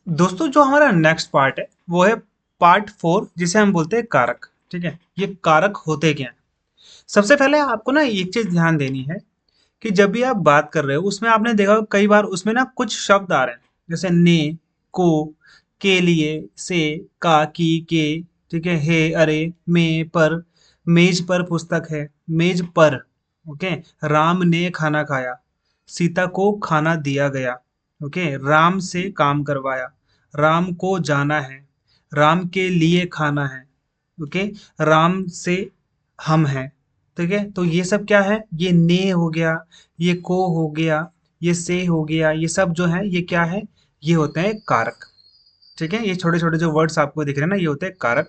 दोस्तों जो हमारा नेक्स्ट पार्ट है वो है पार्ट 4, जिसे हम बोलते हैं कारक। ठीक है, ये कारक होते क्या हैं। सबसे पहले आपको ना एक चीज ध्यान देनी है कि जब भी आप बात कर रहे हो उसमें आपने देखा होगा कई बार उसमें ना कुछ शब्द आ रहे हैं, जैसे ने, को, के लिए, से, का, की, के। ठीक है, अरे, में, पर। मेज पर पुस्तक है, मेज पर। ओके। राम ने खाना खाया, सीता को खाना दिया गया। ओके। राम से काम करवाया, राम को जाना है, राम के लिए खाना है। ओके। राम से हम हैं। ठीक है, तो ये सब क्या है, ये ने हो गया, ये को हो गया, ये से हो गया, ये सब जो है ये क्या है, ये होते हैं कारक। ठीक है, ये छोटे छोटे जो वर्ड्स आपको दिख रहे हैं ना, ये होते हैं कारक।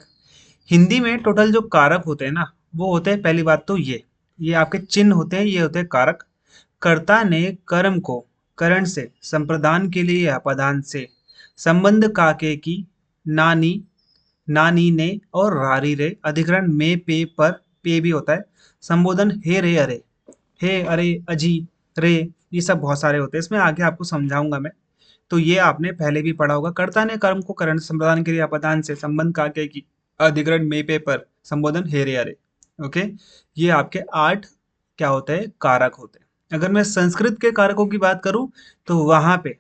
हिंदी में टोटल जो कारक होते हैं ना, वो होते हैं, पहली बात तो ये आपके चिन्ह होते हैं, ये होते हैं कारक। कर्ता ने कर्म को करण से, संप्रदान के लिए अपादान से, संबंध काके की, नानी, नानी ने और रारी रे, अधिकरण में पे पर, पे भी होता है। संबोधन हे रे अरे, हे अरे अजी, रे, ये सब बहुत सारे होते हैं, इसमें आगे आपको समझाऊंगा मैं। तो ये आपने पहले भी पढ़ा होगा, कर्ता ने कर्म को करण संप्रदान के लिए अपदान से, संबंध काके की, अधिकरण में पे पर, संबोधन हे रे अरे। ओके। ये आपके 8 क्या होते हैं, कारक होते हैं। अगर मैं संस्कृत के कारकों की बात करूं तो वहां पे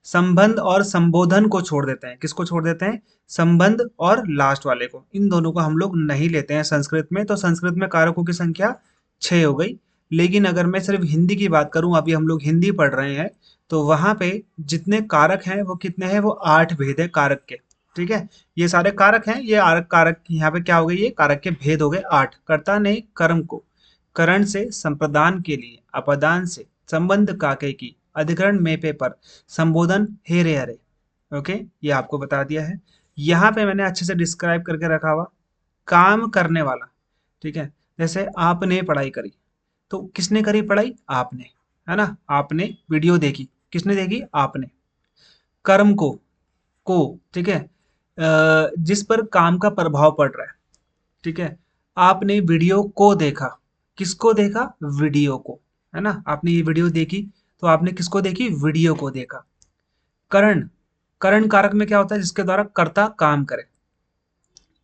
संबंध और संबोधन को छोड़ देते हैं। किसको छोड़ देते हैं, संबंध और लास्ट वाले को, इन दोनों को हम लोग नहीं लेते हैं संस्कृत में। तो संस्कृत में कारकों की संख्या 6 हो गई। लेकिन अगर मैं सिर्फ हिंदी की बात करूं, अभी हम लोग हिंदी पढ़ रहे हैं, तो वहां पे जितने कारक हैं वो कितने हैं, वो 8 भेद है कारक के। ठीक है, ये सारे कारक हैं, ये आरक कारक यहाँ पे क्या हो गए, ये कारक के भेद हो गए 8। कर्ता ने कर्म को करण से, संप्रदान के लिए अपदान से, संबंध काके की, अधिकरण में पे पर, संबोधन हे रे हरे। ओके, ये आपको बता दिया है। यहाँ पे मैंने अच्छे से डिस्क्राइब करके रखा हुआ, काम करने वाला। ठीक है, जैसे आपने पढ़ाई करी, तो किसने करी पढ़ाई, आपने, है ना। आपने वीडियो देखी, किसने देखी, आपने। कर्म को, ठीक है, जिस पर काम का प्रभाव पड़ रहा है। ठीक है, आपने वीडियो को देखा, किसको देखा, वीडियो को, है ना। आपने ये वीडियो देखी, तो आपने किसको देखी, वीडियो को देखा। करण, करण कारक में क्या होता है, जिसके द्वारा कर्ता काम करे।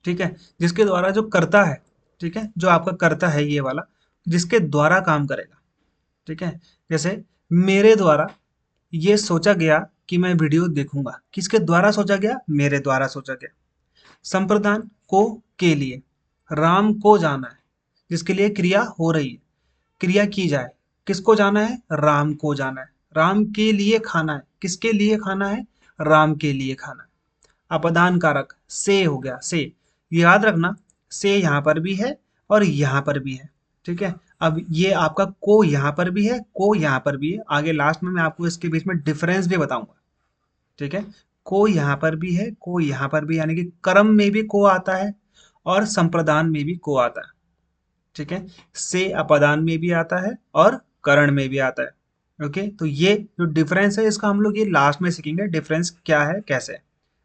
ठीक है, जिसके द्वारा जो करता है, ठीक है, जो आपका करता है ये वाला, जिसके द्वारा काम करेगा। ठीक है, जैसे मेरे द्वारा ये सोचा गया कि मैं वीडियो देखूंगा, किसके द्वारा सोचा गया, मेरे द्वारा सोचा गया। संप्रदान को, के लिए, राम को जाना है, जिसके लिए क्रिया हो रही है, क्रिया की जाए, किसको जाना है, राम को जाना है। राम के लिए खाना है, किसके लिए खाना है, राम के लिए खाना है। अपदान कारक से हो गया, से, याद रखना, से यहाँ पर भी है और यहाँ पर भी है। ठीक है, अब ये आपका को यहाँ पर भी है, को यहाँ पर भी है, आगे लास्ट में मैं आपको इसके बीच में डिफरेंस भी बताऊंगा। ठीक है, को यहाँ पर भी है, को यहाँ पर भी, यानी कि कर्म में भी को आता है और संप्रदान में भी को आता है। ठीक है, से अपदान में भी आता है और करण में भी आता है। ओके, तो ये जो डिफरेंस है इसका हम लोग ये लास्ट में सीखेंगे, डिफरेंस क्या है, कैसे है।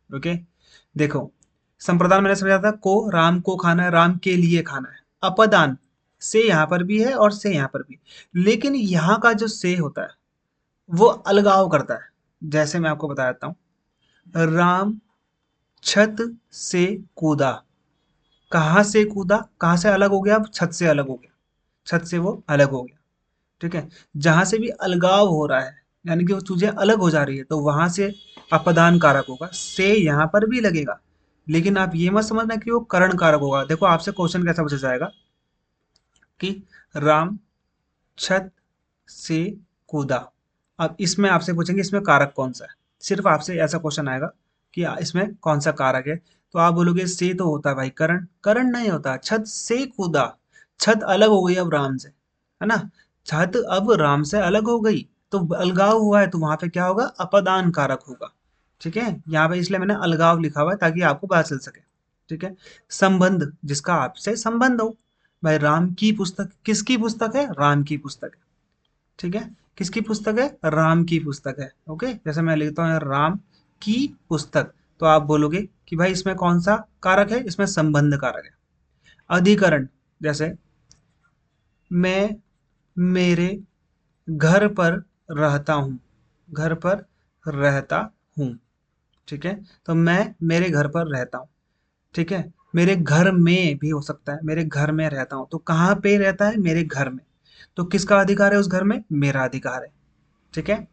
ओके, देखो, संप्रदान मैंने समझा था, को, राम को खाना है, राम के लिए खाना है। अपदान, से यहाँ पर भी है और से यहाँ पर भी, लेकिन यहाँ का जो से होता है वो अलगाव करता है। जैसे मैं आपको बता देता हूँ, राम छत से कूदा, कहाँ से कूदा, कहाँ से अलग हो गया, अब छत से अलग हो गया, छत से वो अलग हो गया। ठीक है, जहां से भी अलगाव हो रहा है, यानी कि वो चीजें अलग हो जा रही है, तो वहां से अपदान कारक होगा, से यहाँ पर भी लगेगा। लेकिन आप ये मत समझना कि वो करण कारक होगा। देखो आपसे क्वेश्चन कैसा पूछा जाएगा कि राम छत से कूदा, अब इसमें आपसे पूछेंगे इसमें कारक कौन सा है, सिर्फ आपसे ऐसा क्वेश्चन आएगा कि इसमें कौन सा कारक है। तो आप बोलोगे से तो होता है भाई, करण, करण नहीं होता, छत से कूदा, छत अलग हो गई अब राम से, है ना। छत अब राम से अलग हो गई, तो अलगाव हुआ है, तो वहां पे क्या होगा, अपदान कारक होगा। ठीक है, यहाँ पे इसलिए मैंने अलगाव लिखा हुआ है ताकि आपको पता चल सके। ठीक है, संबंध, जिसका आपसे संबंध हो। भाई राम की पुस्तक, किसकी पुस्तक है, राम की पुस्तक है। ठीक है, किसकी पुस्तक है, राम की पुस्तक है। ओके, जैसे मैं लिखता हूँ राम की पुस्तक, तो आप बोलोगे कि भाई इसमें कौन सा कारक है, इसमें संबंध कारक है। अधिकरण, जैसे मैं मेरे घर पर रहता हूँ, घर पर रहता हूँ। ठीक है। तो मैं मेरे घर पर रहता हूँ, ठीक है। मेरे घर में भी हो सकता है, मेरे घर में रहता हूँ, तो कहाँ पे रहता है? मेरे घर में। तो किसका अधिकार है उस घर में? मेरा अधिकार है, ठीक है।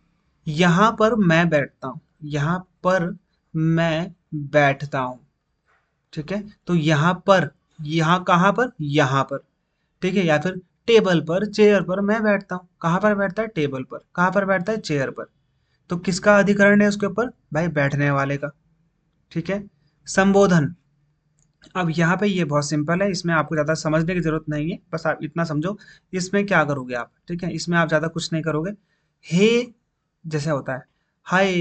यहाँ पर मैं बैठता हूँ, यहाँ पर मैं बैठता हूँ, ठीक है। तो यहाँ पर, यहाँ कहाँ पर? यहाँ पर, ठीक है। या फिर टेबल पर, चेयर पर मैं बैठता हूँ। कहाँ पर बैठता है? टेबल पर। कहाँ पर बैठता है? चेयर पर। तो किसका अधिकरण है उसके ऊपर? भाई बैठने वाले का, ठीक है। संबोधन। अब यहाँ पे ये बहुत सिंपल है, इसमें आपको ज़्यादा समझने की ज़रूरत नहीं है, बस आप इतना समझो। इसमें क्या करोगे आप, ठीक है, इसमें आप ज़्यादा कुछ नहीं करोगे। हे जैसे होता है, हाय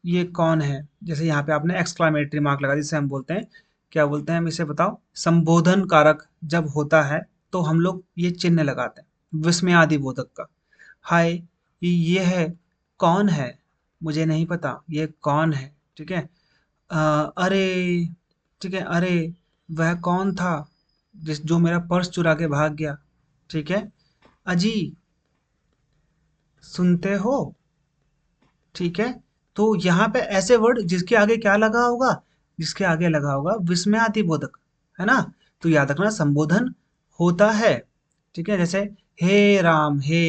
ये कौन है, जैसे यहाँ पे आपने एक्सक्लामेटरी मार्क लगा, जिसे हम बोलते हैं, क्या बोलते हैं हम इसे बताओ? संबोधन कारक जब होता है तो हम लोग ये चिन्ह लगाते हैं विस्मयादि बोधक का। हाय ये है, कौन है, मुझे नहीं पता ये कौन है, ठीक है। अरे, ठीक है, अरे वह कौन था जिस जो मेरा पर्स चुरा के भाग गया, ठीक है। अजी सुनते हो, ठीक है। तो यहाँ पे ऐसे वर्ड जिसके आगे क्या लगा होगा? जिसके आगे लगा होगा विस्मयादिबोधक, है ना। तो याद रखना संबोधन होता है, ठीक है। जैसे हे राम, हे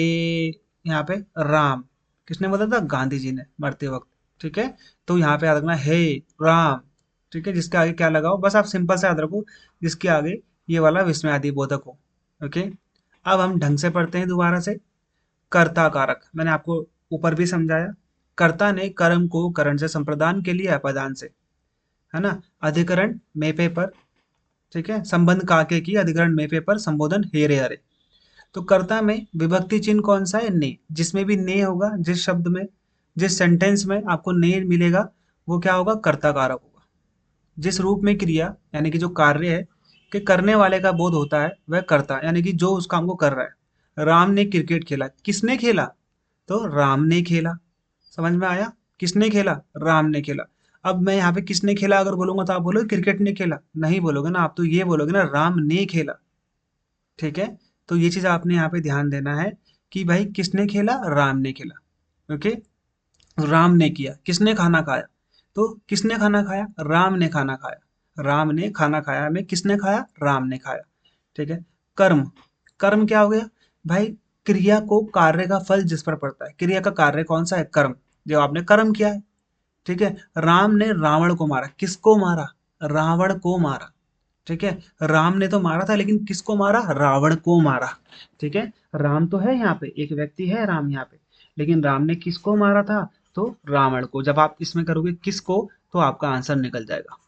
यहाँ पे राम किसने बोला था? गांधी जी ने मरते वक्त, ठीक है। तो यहाँ पे याद रखना हे राम, ठीक है। जिसके आगे क्या लगा हो, बस आप सिंपल से याद रखो, जिसके आगे ये वाला विस्मयादिबोधक हो। ओके। अब हम ढंग से पढ़ते हैं दोबारा से। कर्ता कारक मैंने आपको ऊपर भी समझाया। कर्ता ने कर्म को करण से संप्रदान के लिए अपदान से, है ना। अधिकरण मेपे पर, ठीक है। संबंध काके की, अधिकरण मेपे पर, संबोधन हेरे हरे। तो कर्ता में विभक्ति चिन्ह कौन सा है? ने। जिसमें भी ने होगा, जिस शब्द में, जिस सेंटेंस में आपको ने मिलेगा, वो क्या होगा? कर्ता कारक होगा। जिस रूप में क्रिया यानी कि जो कार्य है कि करने वाले का बोध होता है, वह कर्ता यानी कि जो उस काम को कर रहा है। राम ने क्रिकेट खेला, किसने खेला? तो राम ने खेला। समझ में आया? किसने खेला? राम ने खेला। अब मैं यहाँ पे किसने खेला अगर बोलूंगा तो आप बोलोगे क्रिकेट ने खेला, नहीं बोलोगे ना, आप तो ये बोलोगे ना राम ने खेला, ठीक है। तो ये चीज आपने यहाँ पे ध्यान देना है कि भाई किसने खेला? राम ने खेला, ओके। राम ने किया, किसने खाना खाया? तो किसने खाना खाया? राम ने खाना खाया। राम ने खाना खाया में किसने खाया? राम ने खाया, ठीक है। कर्म, कर्म क्या हो गया? भाई क्रिया को कार्य का फल जिस पर पड़ता है, क्रिया का कार्य कौन सा है? कर्म। जो आपने कर्म किया है, ठीक है। राम ने रावण को मारा, किसको मारा? रावण को मारा, ठीक है। राम ने तो मारा था लेकिन किसको मारा? रावण को मारा, ठीक है। राम तो है यहाँ पे, एक व्यक्ति है राम यहाँ पे, लेकिन राम ने किसको मारा था? तो रावण को। जब आप इसमें करोगे किसको, तो आपका आंसर निकल जाएगा,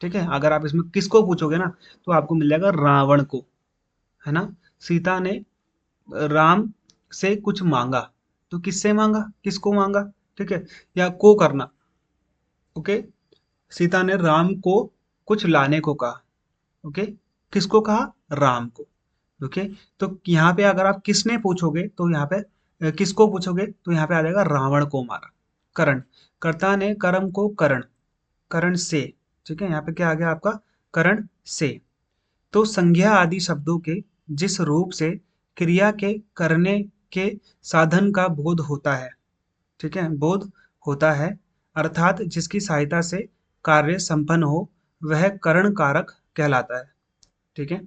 ठीक है। अगर आप इसमें किसको पूछोगे ना, तो आपको मिल जाएगा रावण को, है ना। सीता ने राम से कुछ मांगा, तो किससे मांगा? किसको मांगा, ठीक है। या को करना, ओके। सीता ने राम को कुछ लाने को कहा, ओके। किसको कहा? राम को, ओके। तो यहाँ पे अगर आप किसने पूछोगे तो यहाँ पे किसको पूछोगे तो यहाँ पे आ जाएगा रावण को मारा। करण, कर्ता ने कर्म को करण, करण से, ठीक है। यहाँ पे क्या आ गया आपका? करण से। तो संज्ञा आदि शब्दों के जिस रूप से क्रिया के करने के साधन का बोध होता है, ठीक है, बोध होता है, अर्थात जिसकी सहायता से कार्य संपन्न हो, वह करण कारक कहलाता है, ठीक है।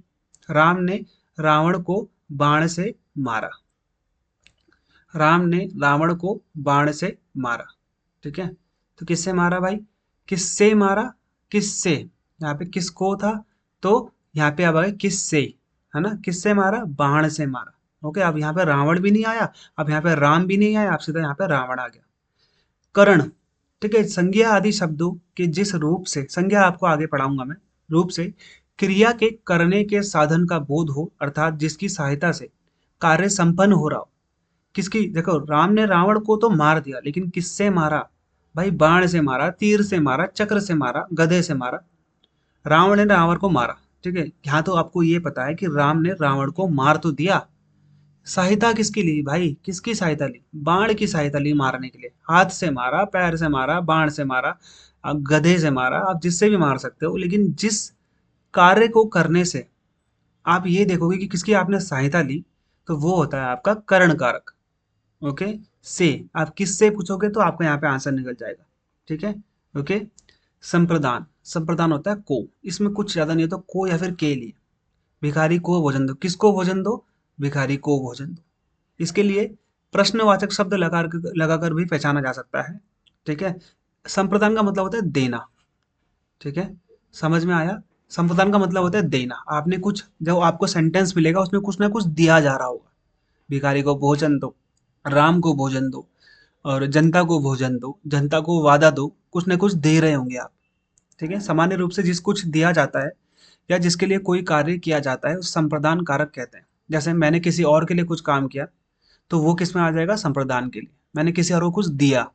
राम ने रावण को बाण से मारा, राम ने रावण को बाण से मारा, ठीक है। तो किससे मारा भाई? किससे मारा? किससे, यहाँ पे किसको था, तो यहाँ पे अब आ गया किससे, है ना। किससे मारा? बाण से मारा, ओके। अब यहाँ पे रावण भी नहीं आया, अब यहाँ पे राम भी नहीं आया, अब सीधा यहाँ पे रावण आ गया। करण, ठीक है। संज्ञा आदि शब्दों के जिस रूप से, संज्ञा आपको आगे पढ़ाऊंगा मैं, रूप से क्रिया के करने के साधन का बोध हो, अर्थात जिसकी सहायता से कार्य संपन्न हो रहा हो। किसकी? देखो राम ने रावण को तो मार दिया, लेकिन किससे मारा? भाई बाण से मारा, तीर से मारा, चक्र से मारा, गधे से मारा। रावण ने रावण को मारा, ठीक है। यहाँ तो आपको ये पता है कि राम ने रावण को मार तो दिया, सहायता किसकी ली भाई? किसकी सहायता ली? बाण की सहायता ली मारने के लिए। हाथ से मारा, पैर से मारा, बाण से मारा, गधे से मारा, आप जिससे भी मार सकते हो, लेकिन जिस कार्य को करने से आप ये देखोगे कि किसकी आपने सहायता ली, तो वो होता है आपका करण कारक, ओके। से आप किससे पूछोगे तो आपको यहाँ पे आंसर निकल जाएगा, ठीक है। ओके। संप्रदान, संप्रदान होता है को, इसमें कुछ ज्यादा नहीं होता, को या फिर के लिए। भिखारी को भोजन दो, किसको भोजन दो? भिखारी को भोजन दो। इसके लिए प्रश्नवाचक शब्द लगाकर भी पहचाना जा सकता है। ठीक है। संप्रदान का मतलब होता है देना। ठीक है, समझ में आया? संप्रदान का मतलब होता है देना। आपने कुछ, जब आपको सेंटेंस मिलेगा उसमें कुछ ना कुछ दिया जा रहा होगा। भिखारी को भोजन दो, राम को भोजन दो, और जनता को भोजन दो, जनता को वादा दो, कुछ ना कुछ दे रहे होंगे आप। ठीक है, सामान्य रूप से जिस कुछ दिया जाता है या जिसके लिए कोई कार्य किया जाता है उस संप्रदान कारक कहते हैं। जैसे मैंने किसी और के लिए कुछ काम किया, तो वो किस में आ जाएगा? संप्रदान के लिए। मैंने किसी और को कुछ दिया,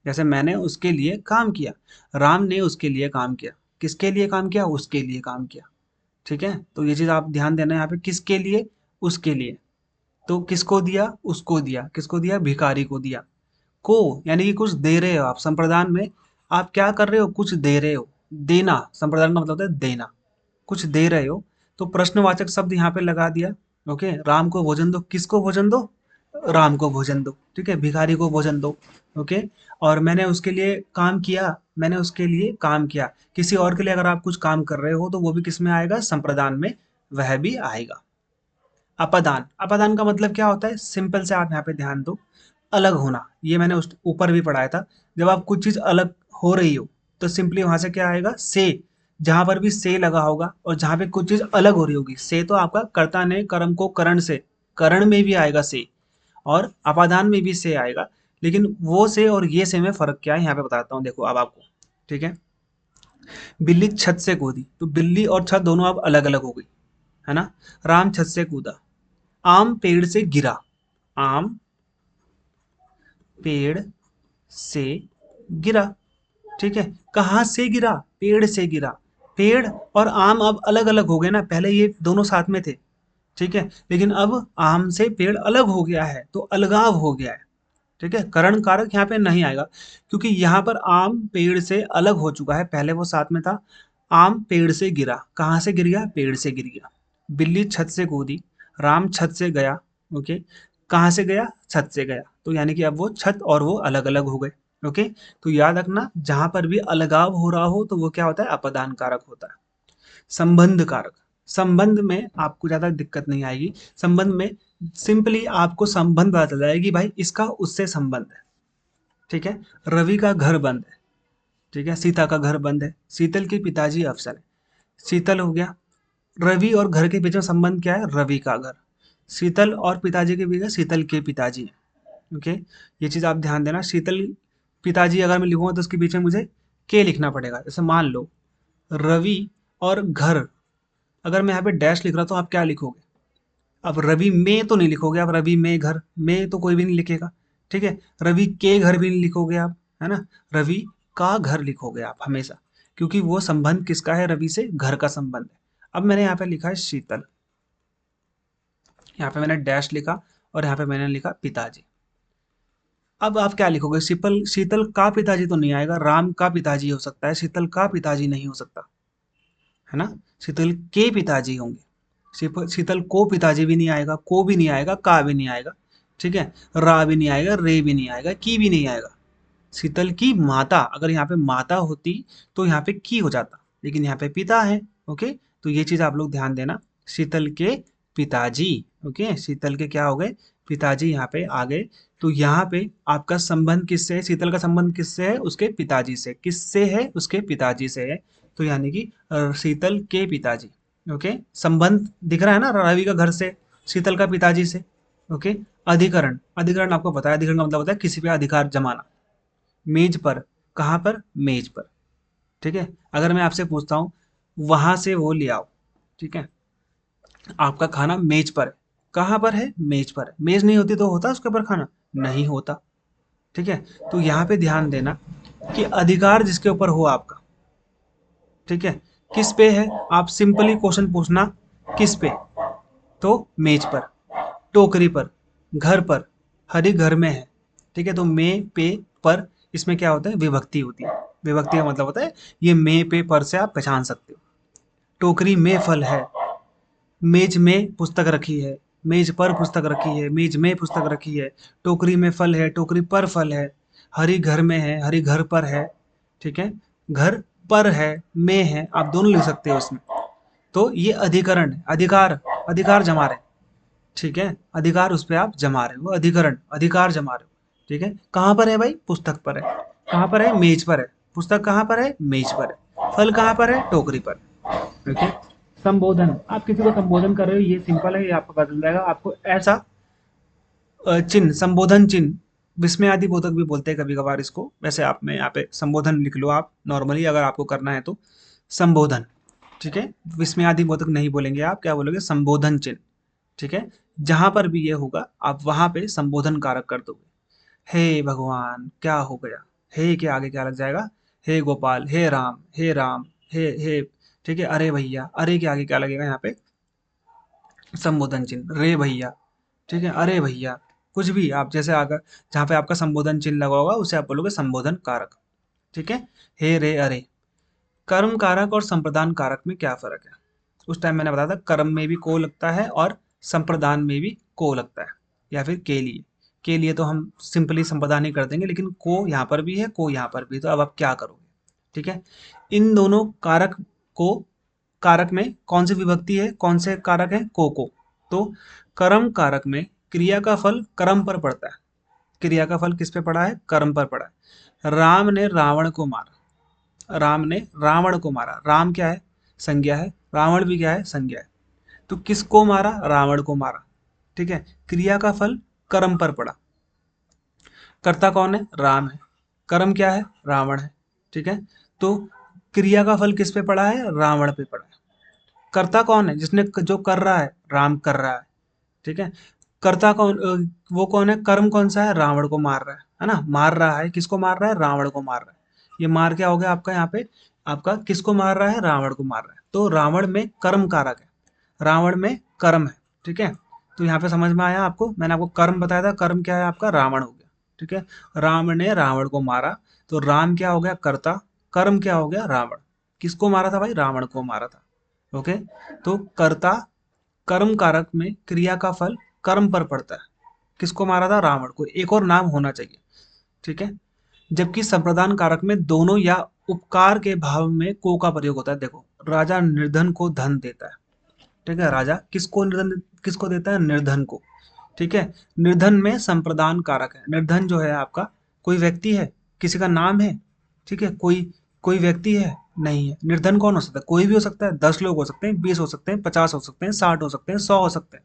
जैसे मैंने उसके लिए काम किया, राम ने उसके लिए काम किया। किसके लिए काम किया? उसके लिए काम किया। ठीक है, तो ये चीज आप ध्यान देना यहाँ पे, किसके लिए? उसके लिए। तो किसको दिया? उसको दिया। किसको दिया? भिखारी को दिया। को यानी कि कुछ दे रहे हो आप संप्रदान में। आप क्या कर रहे हो? कुछ दे रहे हो। देना, संप्रदान का मतलब होता है देना। कुछ दे रहे हो, तो प्रश्नवाचक शब्द यहाँ पे लगा दिया। ओके, राम को भोजन दो, किसको भोजन दो? राम को भोजन दो। ठीक है, भिखारी को भोजन दो। ओके, और मैंने उसके लिए काम किया, मैंने उसके लिए काम किया। किसी और के लिए अगर आप कुछ काम कर रहे हो तो वो भी किस में आएगा? संप्रदान में वह भी आएगा। अपादान, अपादान का मतलब क्या होता है? सिंपल से आप यहाँ पे ध्यान दो, अलग होना। ये मैंने उस ऊपर भी पढ़ाया था। जब आप कुछ चीज अलग हो रही हो तो सिंपली वहां से क्या आएगा? से। जहां पर भी से लगा होगा और जहां पे कुछ चीज अलग हो रही होगी, से तो आपका कर्ता ने कर्म को करण से, करण में भी आएगा से, और अपादान में भी से आएगा। लेकिन वो से और ये से में फर्क क्या है यहाँ पे बताता हूँ, देखो अब आपको। ठीक है, बिल्ली छत से कूदी, तो बिल्ली और छत दोनों अब अलग अलग हो गई, है ना? राम छत से कूदा। आम पेड़ से गिरा, आम पेड़ से गिरा। ठीक है, कहाँ से गिरा? पेड़ से गिरा। पेड़ और आम अब अलग अलग हो गए ना, पहले ये दोनों साथ में थे। ठीक है, लेकिन अब आम से पेड़ अलग हो गया है तो अलगाव हो गया है। ठीक है, करण कारक यहाँ पे नहीं आएगा, क्योंकि यहाँ पर आम पेड़ से अलग हो चुका है, पहले वो साथ में था। आम पेड़ से गिरा, कहाँ से गिर गया? पेड़ से गिर गया। बिल्ली छत से कूदी, राम छत से गया। ओके, कहाँ से गया? छत से गया। तो यानी कि अब वो छत और वो अलग अलग हो गए। ओके, तो याद रखना, जहां पर भी अलगाव हो रहा हो तो वो क्या होता है? अपदान कारक होता है। संबंध कारक, संबंध में आपको ज्यादा दिक्कत नहीं आएगी। संबंध में सिंपली आपको संबंध पता चल जाएगा कि भाई इसका उससे संबंध है। ठीक है, रवि का घर बंद है। ठीक है, सीता का घर बंद है। शीतल के पिताजी अफसर है। शीतल हो गया। रवि और घर के बीच में संबंध क्या है? रवि का घर। शीतल और पिताजी के बीच में शीतल के पिताजी है। ओके, ये चीज आप ध्यान देना। शीतल पिताजी अगर मैं लिखूंगा तो उसके बीच में मुझे के लिखना पड़ेगा। जैसे मान लो रवि और घर, अगर मैं यहाँ पे डैश लिख रहा तो आप क्या लिखोगे? अब रवि में तो नहीं लिखोगे आप, रवि में घर में तो कोई भी नहीं लिखेगा। ठीक है, रवि के घर भी नहीं लिखोगे आप, है ना? रवि का घर लिखोगे आप हमेशा, क्योंकि वो संबंध किसका है? रवि से घर का संबंध है। अब मैंने यहाँ पे लिखा है शीतल, यहाँ पे मैंने डैश लिखा, और यहाँ पे मैंने लिखा पिताजी। अब आप क्या लिखोगे? शीतल, शीतल का पिताजी तो नहीं आएगा, राम का पिताजी हो सकता है, शीतल का पिताजी नहीं हो सकता, है ना? शीतल के पिताजी होंगे। शीतल को पिताजी भी नहीं आएगा, को भी नहीं आएगा, का भी नहीं आएगा। ठीक है, रा भी नहीं आएगा, रे भी नहीं आएगा, की भी नहीं आएगा। शीतल की माता, अगर यहाँ पे माता होती तो यहाँ पे की हो जाता, लेकिन यहाँ पे पिता है। ओके, तो ये चीज आप लोग ध्यान देना। शीतल के पिताजी। ओके, शीतल के क्या हो गए? पिताजी यहाँ पे आ गए। तो यहाँ पे आपका संबंध किससे है? शीतल का संबंध किससे है? उसके पिताजी से। किससे है? उसके पिताजी से है। तो यानी कि शीतल के पिताजी। ओके, संबंध दिख रहा है ना, रवि का घर से, शीतल का पिताजी से। ओके, अधिकरण, अधिकरण आपको पता है, अधिकरण का मतलब होता है किसी पे अधिकार जमाना। मेज पर, कहाँ पर? मेज पर। ठीक है, अगर मैं आपसे पूछता हूँ वहां से वो ले आओ, ठीक है, आपका खाना मेज पर है। कहाँ पर है? मेज पर है। मेज नहीं होती तो होता उसके ऊपर खाना? नहीं होता। ठीक है, तो यहाँ पे ध्यान देना कि अधिकार जिसके ऊपर हो आपका, ठीक है, किस पे है? आप सिंपली क्वेश्चन पूछना, किस पे? तो मेज पर, टोकरी पर, घर पर, हर एक घर में है। ठीक है, तो में, पे, पर, इसमें क्या होता है? विभक्ति होती है। विभक्ति का मतलब होता है ये में, पे, पर से आप पहचान सकते हो। टोकरी में फल है, मेज में पुस्तक रखी है, मेज पर पुस्तक रखी है, मेज में पुस्तक रखी है, टोकरी में फल है, टोकरी पर फल है, हरी घर में है, हरी घर पर है, ठीक है। घर पर है, में है, आप दोनों लिख सकते हो उसमें। तो ये अधिकरण है, अधिकार, अधिकार जमा रहे, ठीक है। अधिकार उस पे आप जमा रहे हो, अधिकरण, अधिकार जमा रहे हो, ठीक है। कहाँ पर है भाई? पुस्तक पर है। कहाँ पर है? मेज पर है। पुस्तक कहाँ पर है? मेज पर है। फल कहाँ पर है? टोकरी पर, ठीक है। संबोधन, आप किसी को संबोधन कर रहे हो, ये सिंपल है, ये आपको पता चल जाएगा। आपको ऐसा चिन्ह, संबोधन चिन्ह, विस्मयादि बोधक भी बोलते हैं कभी कभार इसको। वैसे आप में यहाँ पे संबोधन लिख लो आप नॉर्मली, अगर आपको करना है तो संबोधन, ठीक है। विस्मयादि बोधक नहीं बोलेंगे आप, क्या बोलोगे? संबोधन चिन्ह, ठीक है। जहां पर भी ये होगा आप वहां पे संबोधन कारक कर दोगे। हे भगवान, क्या हो गया? हे के आगे क्या लग जाएगा? हे गोपाल, हे राम, हे राम, हे, ठीक है। अरे भैया, अरे के आगे क्या लगेगा यहाँ पे? संबोधन चिन्ह, रे भैया, ठीक है। अरे भैया, कुछ भी आप जैसे अगर जहाँ पे आपका संबोधन चिन्ह लगा होगा उसे आप बोलोगे संबोधन कारक, ठीक है। हे, रे, अरे। कर्म कारक और संप्रदान कारक में क्या फर्क है? उस टाइम मैंने बताया था कर्म में भी को लगता है और संप्रदान में भी को लगता है, या फिर के लिए तो हम सिंपली संप्रदान ही कर देंगे, लेकिन को यहाँ पर भी है, को यहाँ पर भी है, तो अब आप क्या करोगे? ठीक है। इन दोनों कारक को, कारक में कौन सी विभक्ति है, कौन से कारक है? को। तो कर्म कारक में क्रिया का फल कर्म पर पड़ता है। क्रिया का फल किस पे पड़ा है? कर्म पर पड़ा है। राम ने रावण को मारा, राम ने रावण को मारा। राम क्या है? संज्ञा है। रावण भी क्या है? संज्ञा है। तो किसको मारा? रावण को मारा, ठीक है। क्रिया का फल कर्म पर पड़ा। कर्ता कौन है? राम है। कर्म क्या है? रावण है, ठीक है। तो क्रिया का फल किस पे पड़ा है? रावण पे पड़ा है। कर्ता कौन है? जिसने जो कर रहा है, राम कर रहा है, ठीक है। कर्ता कौन, वो कौन है? कर्म कौन सा है? रावण को मार रहा है ना। मार रहा है, किसको मार रहा है? रावण को मार रहा है। ये मार क्या हो गया आपका यहाँ पे? आपका किसको मार रहा है? रावण को मार रहा है। तो रावण में कर्म कारक है, रावण में कर्म है, ठीक है। तो यहाँ पे समझ में आया आपको? मैंने आपको कर्म बताया था, कर्म क्या है आपका? रावण हो गया, ठीक है। राम ने रावण को मारा, तो राम क्या हो गया? कर्ता। कर्म क्या हो गया? रावण। किसको मारा था भाई? रावण को मारा था, ओके। तो कर्ता, कर्म कारक में क्रिया का फल कर्म पर पड़ता है। किसको मारा था? रावण को। एक और नाम होना चाहिए, ठीक है। जबकि संप्रदान कारक में दोनों या उपकार के भाव में को का प्रयोग होता है। देखो, राजा निर्धन को धन देता है, ठीक है। राजा किसको निर्धन, किसको देता है? निर्धन को, ठीक है। निर्धन में संप्रदान कारक है। निर्धन जो है आपका कोई व्यक्ति है, किसी का नाम है, ठीक है। कोई कोई व्यक्ति है? नहीं है। निर्धन कौन हो सकता है? कोई भी हो सकता है। 10 लोग हो सकते हैं, 20 हो सकते हैं, 50 हो सकते हैं, 60 हो सकते हैं, 100 हो सकते हैं,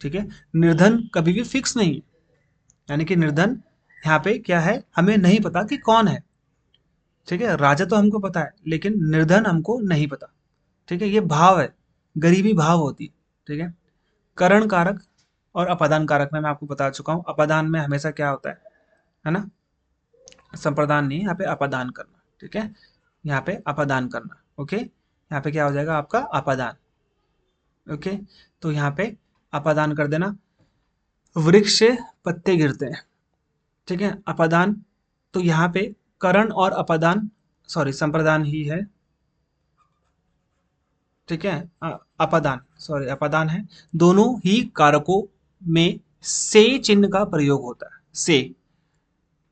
ठीक है। निर्धन कभी भी फिक्स नहीं है, यानी कि निर्धन यहाँ पे क्या है, हमें नहीं पता कि कौन है, ठीक है। राजा तो हमको पता है, लेकिन निर्धन हमको नहीं पता, ठीक है। ये भाव है, गरीबी भाव होती है, ठीक है। करण कारक और अपादान कारक में मैं आपको बता चुका हूँ। अपादान में हमेशा क्या होता है ना? संप्रदान नहीं, यहाँ पे अपादान करना, ठीक है। यहाँ पे अपादान करना, ओके। यहाँ पे क्या हो जाएगा आपका? अपादान, ओके। तो यहाँ पे अपादान कर देना। वृक्ष से पत्ते गिरते हैं, ठीक है। अपादान, तो यहाँ पे करण और अपादान, सॉरी संप्रदान ही है, ठीक है। अपादान, सॉरी अपादान है। दोनों ही कारकों में से चिन्ह का प्रयोग होता है, से।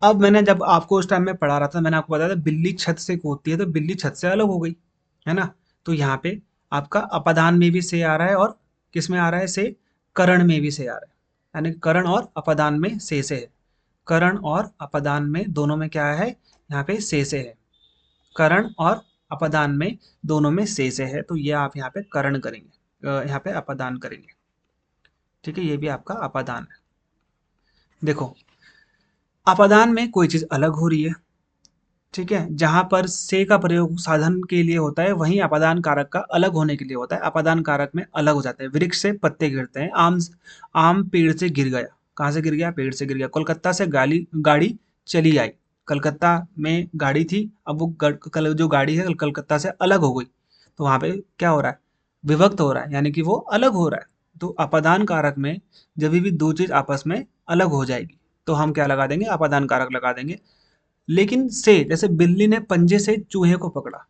अब मैंने जब आपको उस टाइम में पढ़ा रहा था, मैंने आपको बताया था बिल्ली छत से कूदती है, तो बिल्ली छत से अलग हो गई, है ना। तो यहाँ पे आपका अपादान में भी से आ रहा है, और किस में आ रहा है से? करण में भी से आ रहा है, यानी करण और अपादान में से है। करण और अपादान में दोनों में क्या है? यहाँ पे से है। करण और अपादान में दोनों में से है, तो ये आप यहाँ पे करण करेंगे, यहाँ पे अपादान करेंगे, ठीक है। ये भी आपका अपादान है। देखो, अपादान में कोई चीज अलग हो रही है, ठीक है। जहां पर से का प्रयोग साधन के लिए होता है, वहीं अपादान कारक का अलग होने के लिए होता है। अपादान कारक में अलग हो जाता है। वृक्ष से पत्ते गिरते हैं। आम, आम पेड़ से गिर गया। कहाँ से गिर गया? पेड़ से गिर गया। कोलकाता से गाड़ी गाड़ी चली आई। कलकत्ता में गाड़ी थी, अब वो जो गाड़ी है कलकत्ता से अलग हो गई, तो वहां पे क्या हो रहा है? विभक्त हो रहा है, यानी कि वो अलग हो रहा है। तो अपादान कारक में जब भी दो चीज आपस में अलग हो जाएगी, तो हम क्या लगा देंगे? अपादान कारक लगा देंगे। लेकिन से, जैसे बिल्ली ने पंजे से चूहे को पकड़ा,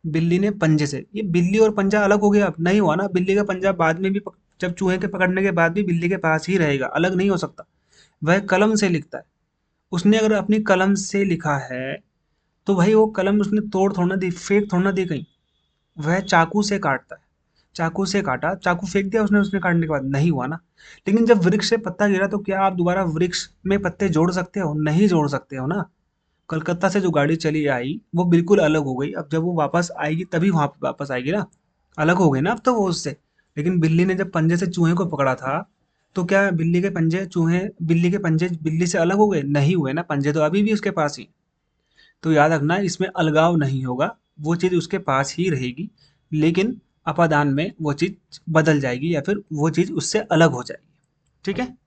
बिल्ली ने पंजे से, ये बिल्ली और पंजा अलग हो गया? अब नहीं हुआ ना। बिल्ली का पंजा बाद में भी जब चूहे के पकड़ने के बाद भी बिल्ली के पास ही रहेगा, अलग नहीं हो सकता। वह कलम से लिखता है, उसने अगर अपनी कलम से लिखा है, तो भाई वो कलम उसने तोड़ थोड़ा ना दी, फेंक थोड़ा ना दी कहीं। वह चाकू से काटता है। चाकू से काटा, चाकू फेंक दिया उसने, उसने काटने के बाद नहीं हुआ ना। लेकिन जब वृक्ष से पत्ता गिरा तो क्या आप दोबारा वृक्ष में पत्ते जोड़ सकते हो? नहीं जोड़ सकते हो ना। कलकत्ता से जो गाड़ी चली आई वो बिल्कुल अलग हो गई, अब जब वो वापस आएगी तभी वहां पे वापस आएगी ना। अलग हो गई ना अब तो वो उससे। लेकिन बिल्ली ने जब पंजे से चूहे को पकड़ा था, तो क्या बिल्ली के पंजे चूहे, बिल्ली के पंजे बिल्ली से अलग हो गए? नहीं हुए ना, पंजे तो अभी भी उसके पास ही। तो याद रखना इसमें अलगाव नहीं होगा, वो चीज़ उसके पास ही रहेगी, लेकिन अपादान में वो चीज़ बदल जाएगी या फिर वो चीज़ उससे अलग हो जाएगी। ठीक है?